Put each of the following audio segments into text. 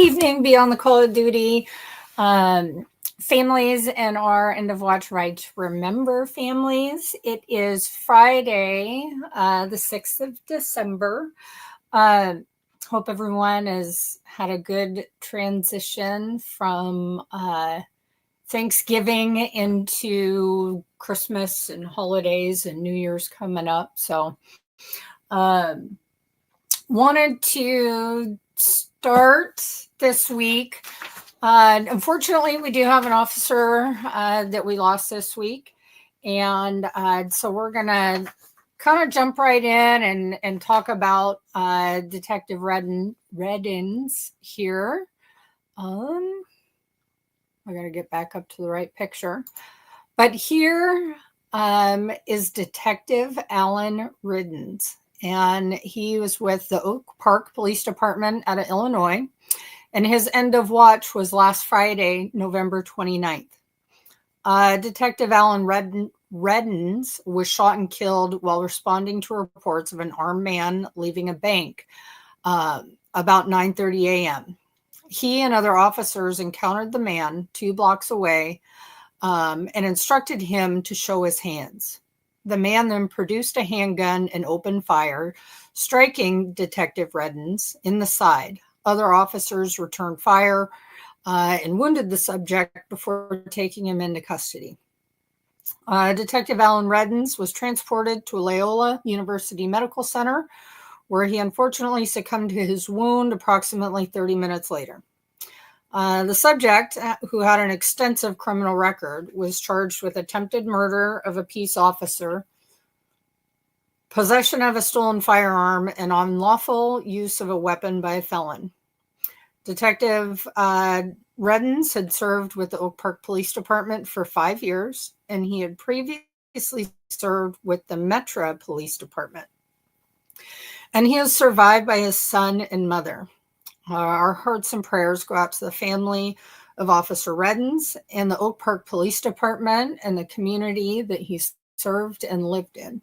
evening beyond the call of duty families and our end of watch ride to remember families. It is Friday, the 6th of December. Hope everyone has had a good transition from Thanksgiving into Christmas and holidays and New Year's coming up. So wanted to start this week. Unfortunately, we do have an officer that we lost this week. And so we're going to kind of jump right in and talk about Detective Reddens here. I got to get back up to the right picture. But here is Detective Alan Reddens. And he was with the Oak Park Police Department out of Illinois. And his end of watch was last Friday, November 29th. Detective Alan Reddens was shot and killed while responding to reports of an armed man leaving a bank about 9:30 a.m. He and other officers encountered the man 2 blocks away and instructed him to show his hands. The man then produced a handgun and opened fire, striking Detective Reddens in the side. Other officers returned fire and wounded the subject before taking him into custody. Detective Alan Reddens was transported to Loyola University Medical Center, where he unfortunately succumbed to his wound approximately 30 minutes later. The subject, who had an extensive criminal record, was charged with attempted murder of a peace officer, possession of a stolen firearm, and unlawful use of a weapon by a felon. Detective Reddens had served with the Oak Park Police Department for 5 years, and he had previously served with the Metro Police Department. And he is survived by his son and mother. Our hearts and prayers go out to the family of Officer Reddens and the Oak Park Police Department and the community that he served and lived in.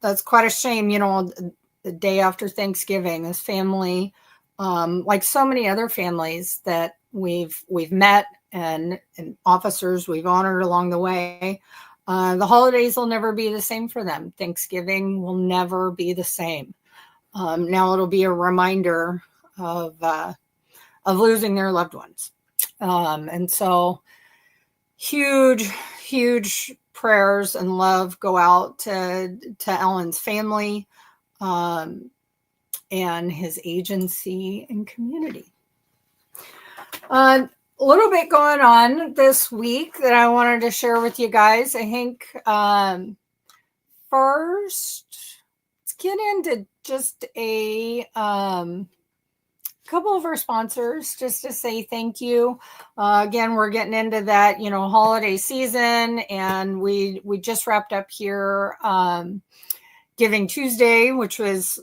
That's quite a shame, the day after Thanksgiving. This family, like so many other families that we've met and officers we've honored along the way, the holidays will never be the same for them. Thanksgiving will never be the same. Now it'll be a reminder of losing their loved ones. And so huge prayers and love go out to Alan's family and his agency and community. A little bit going on this week that I wanted to share with you guys. I think first, let's get into just a couple of our sponsors just to say thank you. Again, we're getting into that, holiday season, and we just wrapped up here Giving Tuesday, which was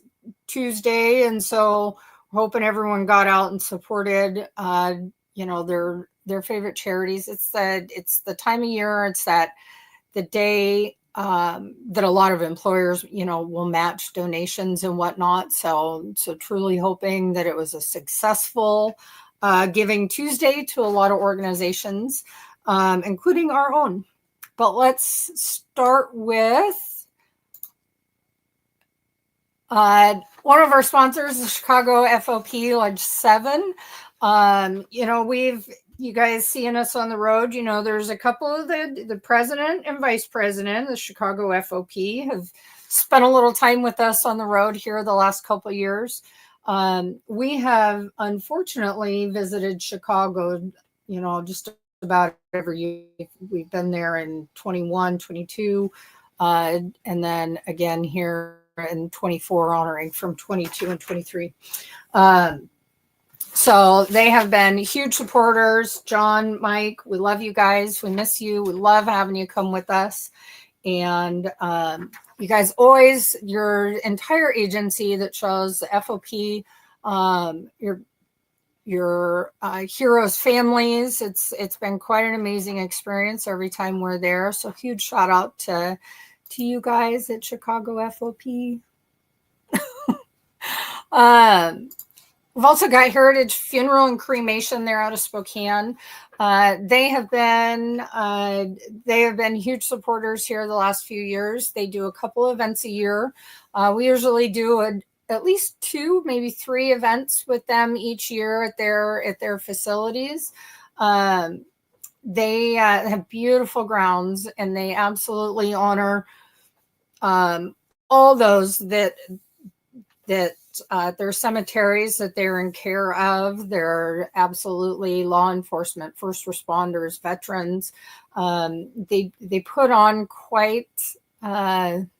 Tuesday, and so we're hoping everyone got out and supported their favorite charities. It's the time of year, it's the day that a lot of employers, will match donations and whatnot. So truly hoping that it was a successful Giving Tuesday to a lot of organizations, including our own. But let's start with one of our sponsors, the Chicago FOP Lodge 7. You guys seeing us on the road, there's a couple of the president and vice president, the Chicago FOP, have spent a little time with us on the road here the last couple of years. We have unfortunately visited Chicago, just about every year. We've been there in 21, 22, and then again here in 24, honoring from 22 and 23. So they have been huge supporters. John, Mike, we love you guys. We miss you. We love having you come with us. And you guys always, your entire agency that shows the FOP, your heroes' families. It's been quite an amazing experience every time we're there. So huge shout out to you guys at Chicago FOP. We've also got Heritage Funeral and Cremation there out of Spokane. They have been huge supporters here the last few years. They do a couple events a year. We usually do at least 2, maybe 3 events with them each year at their facilities. They have beautiful grounds, and they absolutely honor all those that their cemeteries that they're in care of. They're absolutely law enforcement, first responders, veterans. They put on quite an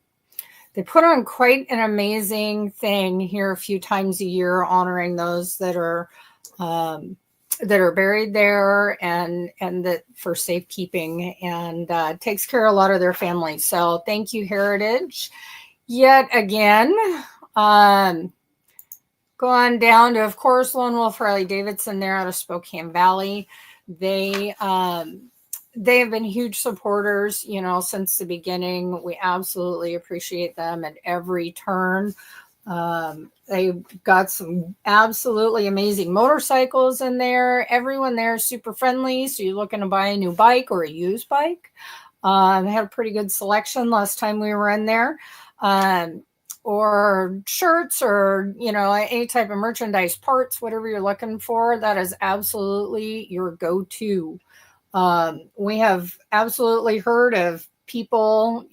amazing thing here a few times a year, honoring those that are buried there, and that for safekeeping, and takes care of a lot of their families. So thank you, Heritage, yet again. Go on down to, of course, Lone Wolf Harley Davidson there out of Spokane Valley. They have been huge supporters, since the beginning. We absolutely appreciate them at every turn. They've got some absolutely amazing motorcycles in there. Everyone there is super friendly. So you're looking to buy a new bike or a used bike. They had a pretty good selection last time we were in there. Or shirts, or any type of merchandise, parts, whatever you're looking for, that is absolutely your go-to. We have absolutely heard of people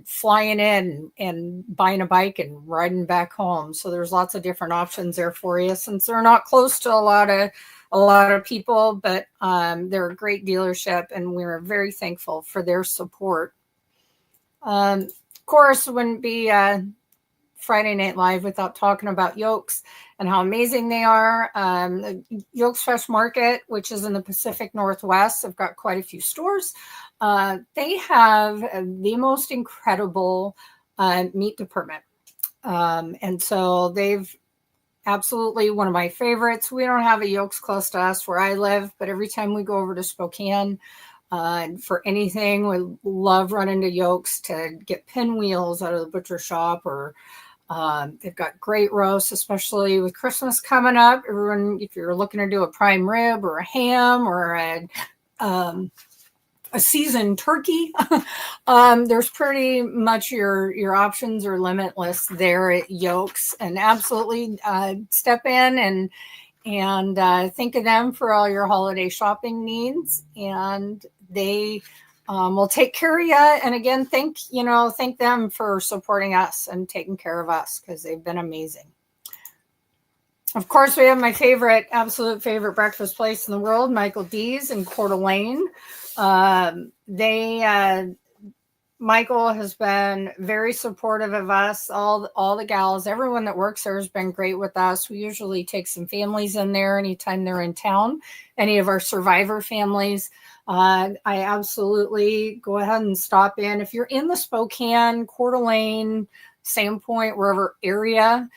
flying in and buying a bike and riding back home. So there's lots of different options there for you, since they're not close to a lot of people, but they're a great dealership, and we're very thankful for their support. Of course, it wouldn't be Friday Night Live without talking about Yokes and how amazing they are. Yokes Fresh Market, which is in the Pacific Northwest, have got quite a few stores. They have the most incredible meat department. And so they've absolutely one of my favorites. We don't have a Yokes close to us where I live, but every time we go over to Spokane, for anything, we love running to Yokes to get pinwheels out of the butcher shop, or they've got great roasts, especially with Christmas coming up. Everyone, if you're looking to do a prime rib or a ham or a seasoned turkey, there's pretty much your options are limitless there at Yokes. And absolutely step in and think of them for all your holiday shopping needs, and they will take care of you. And again, thank them for supporting us and taking care of us, because they've been amazing. Of course, we have my absolute favorite breakfast place in the world, Michael D's in Coeur d'Alene. Michael has been very supportive of us. All the gals, everyone that works there has been great with us. We usually take some families in there anytime they're in town, any of our survivor families. I absolutely go ahead and stop in. If you're in the Spokane, Coeur d'Alene, Sandpoint, wherever area,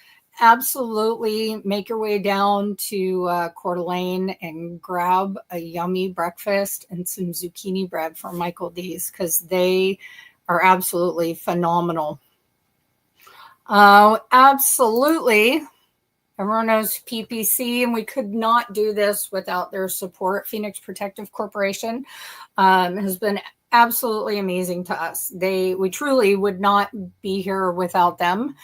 absolutely make your way down to Coeur d'Alene and grab a yummy breakfast and some zucchini bread from Michael D's, because they are absolutely phenomenal. Absolutely. Everyone knows PPC, and we could not do this without their support. Phoenix Protective Corporation has been absolutely amazing to us. We truly would not be here without them.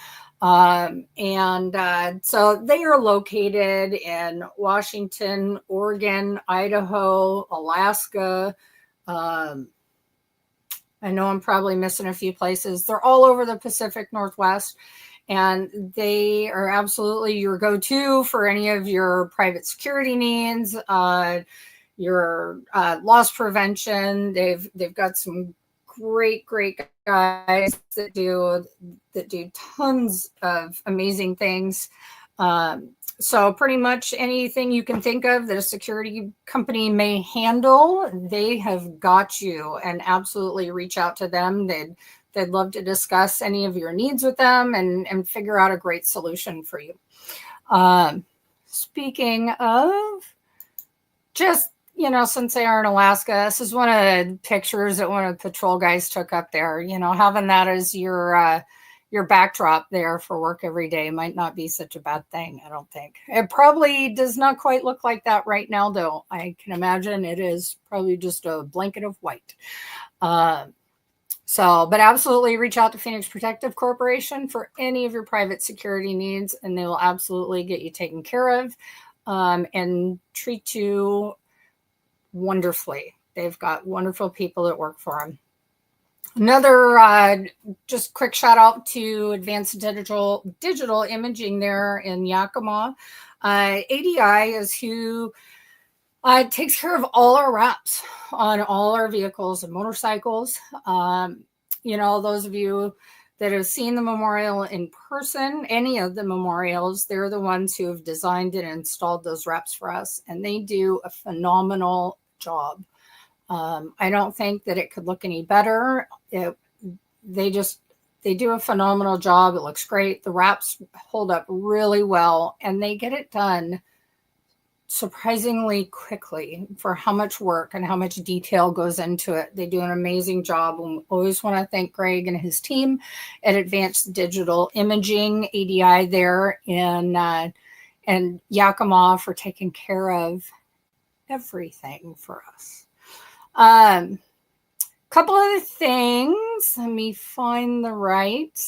So they are located in Washington, Oregon, Idaho, Alaska. I know I'm probably missing a few places. They're all over the Pacific Northwest, and they are absolutely your go-to for any of your private security needs, your loss prevention. They've got some great guys that do tons of amazing things. So pretty much anything you can think of that a security company may handle, they have got you, and absolutely reach out to them. They'd love to discuss any of your needs with them and figure out a great solution for you. Speaking of, just, since they are in Alaska, this is one of the pictures that one of the patrol guys took up there, having that as your your backdrop there for work every day might not be such a bad thing. I don't think it probably does not quite look like that right now, though. I can imagine it is probably just a blanket of white. But absolutely reach out to Phoenix Protective Corporation for any of your private security needs, and they will absolutely get you taken care of and treat you wonderfully. They've got wonderful people that work for them. Another just quick shout out to Advanced Digital Imaging there in Yakima. ADI is who takes care of all our wraps on all our vehicles and motorcycles. Those of you that have seen the memorial in person, any of the memorials, they're the ones who have designed and installed those wraps for us, and they do a phenomenal job. I don't think that it could look any better. They do a phenomenal job. It looks great. The wraps hold up really well, and they get it done surprisingly quickly for how much work and how much detail goes into it. They do an amazing job. And we always want to thank Greg and his team at Advanced Digital Imaging, ADI there in Yakima, for taking care of everything for us. Couple other things. Let me find the right.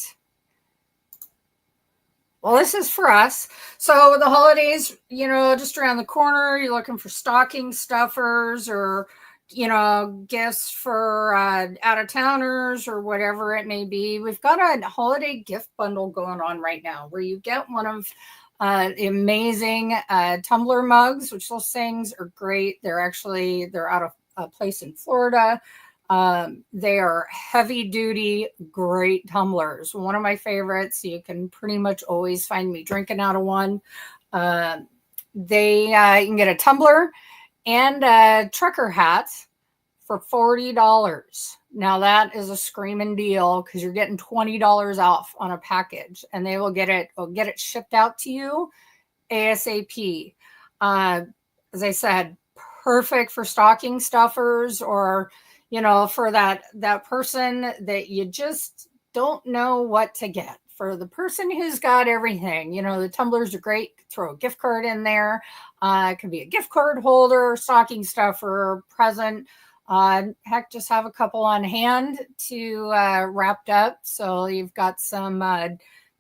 Well, this is for us. So the holidays, just around the corner, you're looking for stocking stuffers or, gifts for out-of-towners or whatever it may be. We've got a holiday gift bundle going on right now where you get one of the amazing tumbler mugs, which those things are great. They're out of a place in Florida. They are heavy duty, great tumblers. One of my favorites. You can pretty much always find me drinking out of one. You can get a tumbler and a trucker hat for $40. Now that is a screaming deal because you're getting $20 off on a package, and they will get it shipped out to you ASAP. As I said, perfect for stocking stuffers or for that person that you just don't know what to get. For the person who's got everything, the tumblers are great. Throw a gift card in there. It could be a gift card holder, stocking stuffer, present. Heck, just have a couple on hand to wrapped up. So you've got some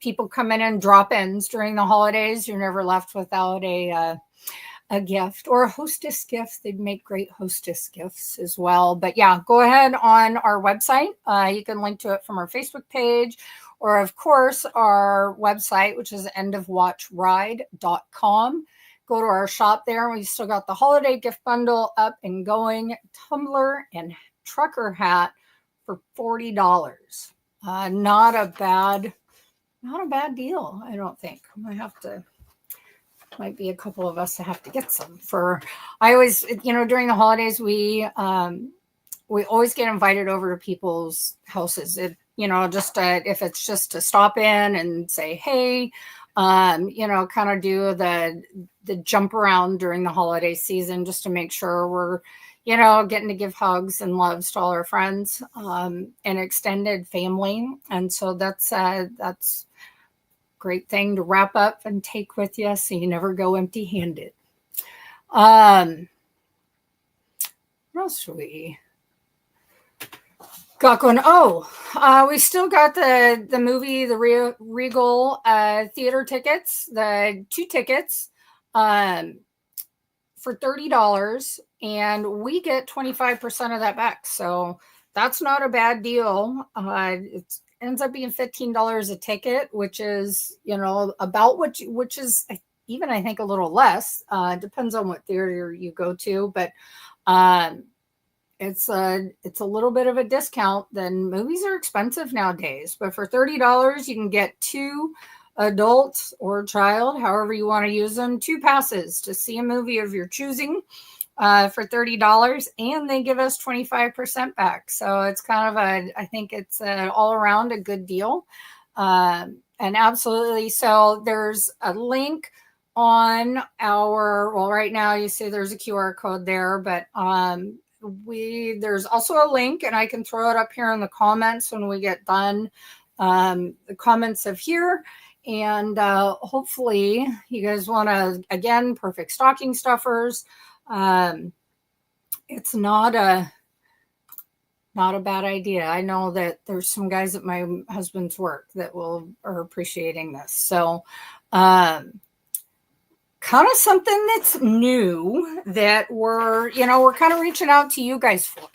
people coming in, drop-ins during the holidays. You're never left without a gift or a hostess gift. They'd make great hostess gifts as well. But yeah, go ahead on our website. You can link to it from our Facebook page or, of course, our website, which is endofwatchride.com. Go to our shop there. We still got the holiday gift bundle up and going. Tumbler and trucker hat for $40. Not a bad deal, I don't think. Might be a couple of us that have to get some I always, during the holidays, we always get invited over to people's houses. If it's just to stop in and say, hey, kind of do the jump around during the holiday season, just to make sure we're, getting to give hugs and loves to all our friends, and extended family. And so that's great thing to wrap up and take with you so you never go empty-handed. What else should we got going? We still got the movie, the Regal theater tickets, the 2 tickets for $30, and we get 25% of that back. So that's not a bad deal. It ends up being $15 a ticket, which is, about which is even, I think, a little less. Depends on what theater you go to, but it's a little bit of a discount. Then movies are expensive nowadays, but for $30, you can get 2 adults or child, however you want to use them, 2 passes to see a movie of your choosing for $30, and they give us 25% back. So it's kind of I think it's all around a good deal. And absolutely. So there's a link on right now you see there's a QR code there, but there's also a link, and I can throw it up here in the comments when we get done the comments of here. And hopefully you guys want to, again, perfect stocking stuffers. It's not a bad idea. I know that there's some guys at my husband's work that are appreciating this. So kind of something that's new that we're kind of reaching out to you guys for.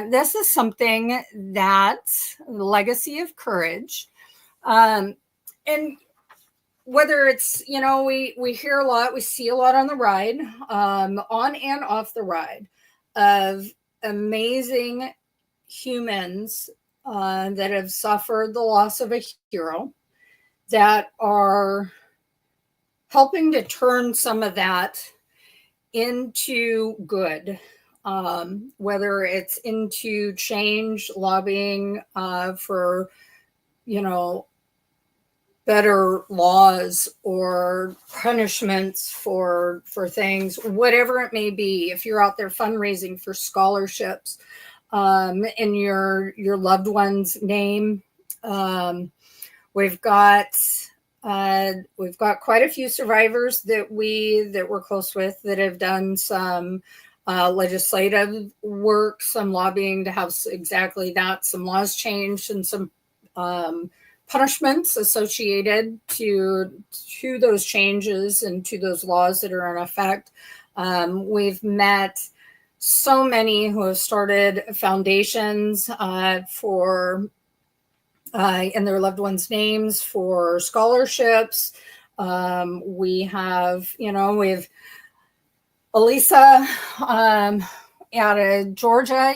This is something that Legacy of Courage, and whether it's, we hear a lot, we see a lot on the ride, on and off the ride, of amazing humans that have suffered the loss of a hero, that are helping to turn some of that into good, whether it's into change, lobbying for, better laws or punishments for things, whatever it may be. If you're out there fundraising for scholarships in your loved one's name, we've got quite a few survivors that we're close with that have done some legislative work, some lobbying to have exactly that, some laws changed, and some punishments associated to those changes and to those laws that are in effect. We've met so many who have started foundations for in their loved ones' names for scholarships. We have Elisa out of Georgia.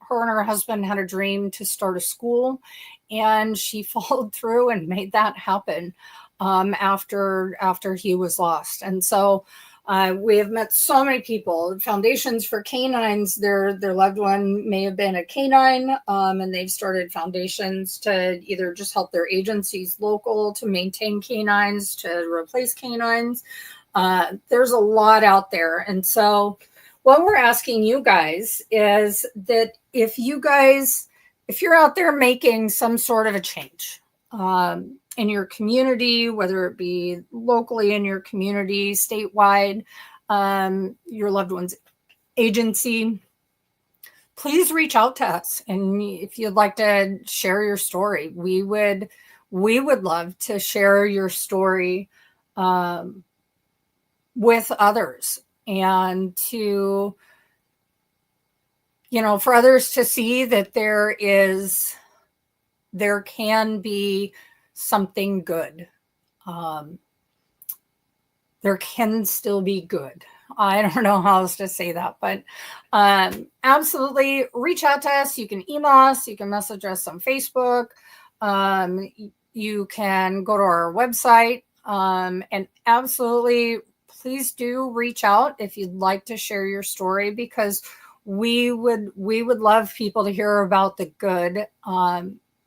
Her and her husband had a dream to start a school, and she followed through and made that happen after he was lost. And so we have met so many people. Foundations for canines, their loved one may have been a canine, and they've started foundations to either just help their agencies local to maintain canines, to replace canines. There's a lot out there. And so what we're asking you guys is that if you're out there making some sort of a change in your community, whether it be locally in your community, statewide, your loved one's agency, please reach out to us. And if you'd like to share your story, we would love to share your story with others, and to, for others to see that there can be something good. There can still be good. I don't know how else to say that, but absolutely reach out to us. You can email us, you can message us on Facebook. You can go to our website, and absolutely please do reach out if you'd like to share your story, because we would love people to hear about the good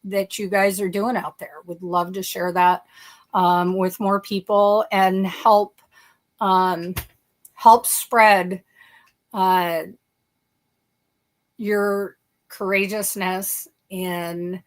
that you guys are doing out there. We'd love to share that with more people and help spread your courageousness in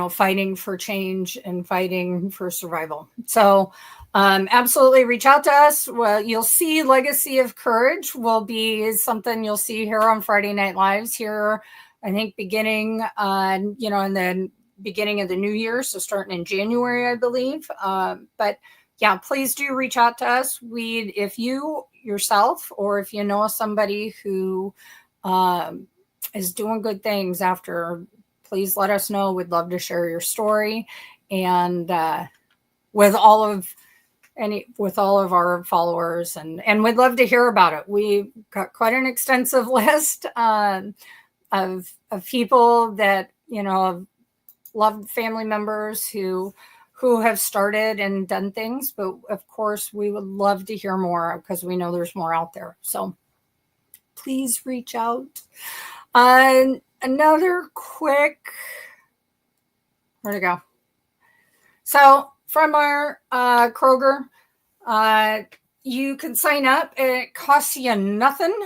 fighting for change and fighting for survival. So absolutely reach out to us. Well, you'll see Legacy of Courage will be something you'll see here on Friday Night Lives here, I think beginning in the beginning of the new year. So starting in January, I believe. But yeah, please do reach out to us. If you yourself, or if you know somebody who is doing good things after, please let us know. We'd love to share your story, and with all of our followers, and we'd love to hear about it. We've got quite an extensive list of people that have loved family members who have started and done things, but of course we would love to hear more, because we know there's more out there. So please reach out. Another quick, where'd it go? So from our Kroger, you can sign up. It costs you nothing.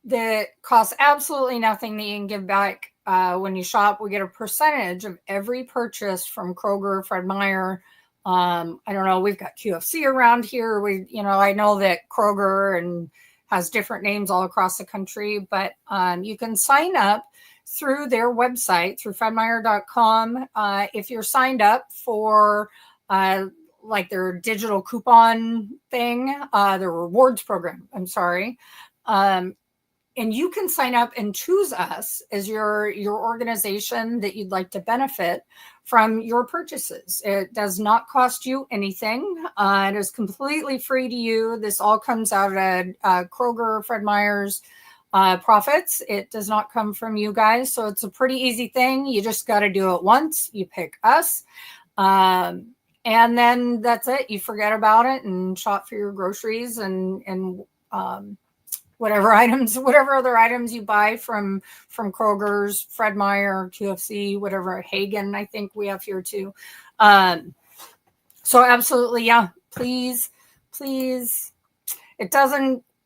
that costs absolutely nothing that you can give back when you shop. We get a percentage of every purchase from Kroger, Fred Meyer. I don't know. We've got QFC around here. I know that Kroger and has different names all across the country, but you can sign up through their website, through fredmeyer.com. If you're signed up for like their digital coupon thing, their rewards program, I'm sorry. And you can sign up and choose us as your organization that you'd like to benefit from your purchases. It does not cost you anything. It is completely free to you. This all comes out of Kroger, Fred Meyer's profits. It does not come from you guys. So it's a pretty easy thing. You just got to do it once. You pick us. And then that's it. You forget about it and shop for your groceries and whatever other items you buy from Kroger's, Fred Meyer, QFC, whatever, Hagen, I think we have here too. So absolutely, yeah, please. It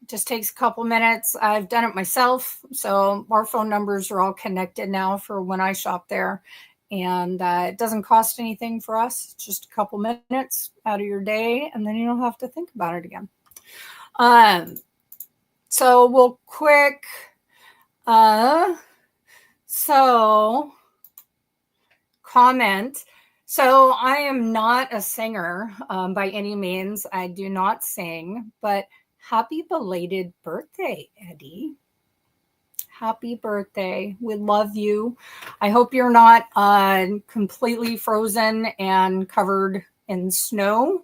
just takes a couple minutes. I've done it myself. So our phone numbers are all connected now for when I shop there. And it doesn't cost anything for us. It's just a couple minutes out of your day, and then you don't have to think about it again. So we'll quick, comment. So I am not a singer by any means. I do not sing, but happy belated birthday, Eddie. Happy birthday. We love you. I hope you're not completely frozen and covered in snow.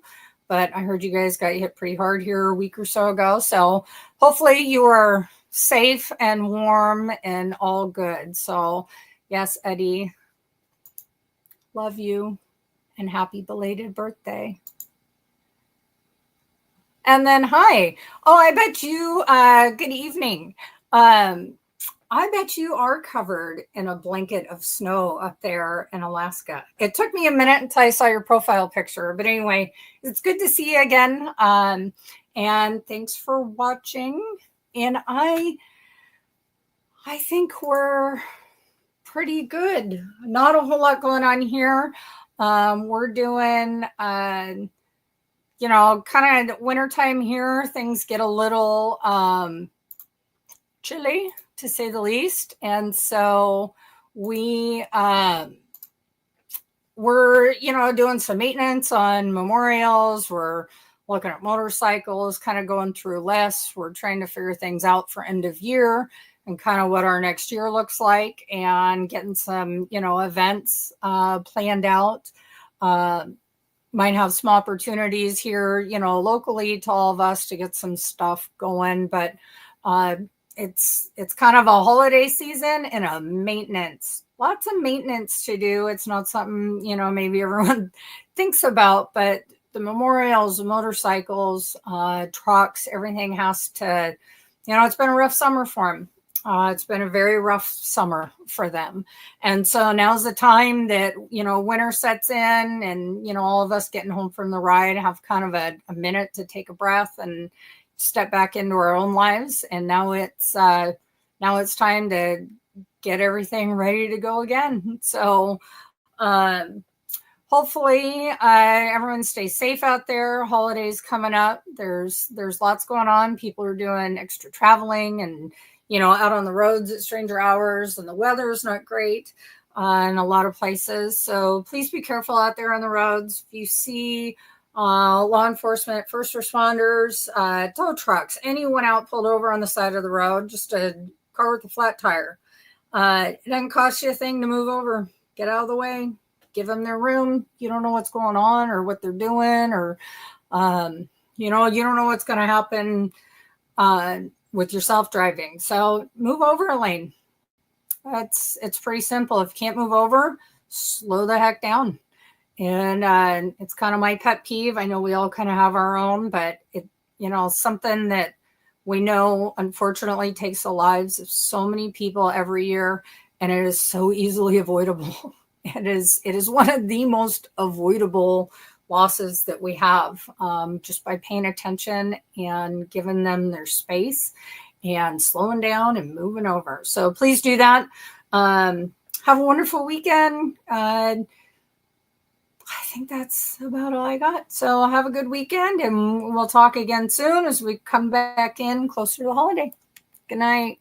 But I heard you guys got hit pretty hard here a week or so ago. So hopefully you are safe and warm and all good. So yes, Eddie, love you and happy belated birthday. And then, hi. Oh, I bet you, good evening. I bet you are covered in a blanket of snow up there in Alaska. It took me a minute until I saw your profile picture. But anyway, it's good to see you again. And thanks for watching. And I think we're pretty good. Not a whole lot going on here. We're doing, kind of wintertime here. Things get a little chilly, to say the least. And so we're, doing some maintenance on memorials. We're looking at motorcycles, kind of going through lists. We're trying to figure things out for end of year and kind of what our next year looks like, and getting some, events planned out. Might have some opportunities here, locally to all of us to get some stuff going, but it's kind of a holiday season and a maintenance, lots of maintenance to do. It's not something, maybe everyone thinks about, but the memorials, the motorcycles, trucks, everything has to, it's been a rough summer for them. It's been a very rough summer for them. And so now's the time that, winter sets in, and, all of us getting home from the ride have kind of a minute to take a breath and step back into our own lives. And now it's time to get everything ready to go again. So hopefully everyone stays safe out there. Holidays coming up. There's lots going on. People are doing extra traveling and, out on the roads at stranger hours, and the weather is not great in a lot of places. So please be careful out there on the roads. If you see law enforcement, first responders, tow trucks, anyone out pulled over on the side of the road, just a car with a flat tire. It doesn't cost you a thing to move over. Get out of the way. Give them their room. You don't know what's going on or what they're doing, or, you don't know what's going to happen with yourself driving. So move over a lane. It's pretty simple. If you can't move over, slow the heck down. And it's kind of my pet peeve. I know we all kind of have our own, but it, something that we know unfortunately takes the lives of so many people every year, and it is so easily avoidable. It is one of the most avoidable losses that we have, just by paying attention and giving them their space and slowing down and moving over. So please do that. Have a wonderful weekend. I think that's about all I got. So have a good weekend, and we'll talk again soon as we come back in closer to the holiday. Good night.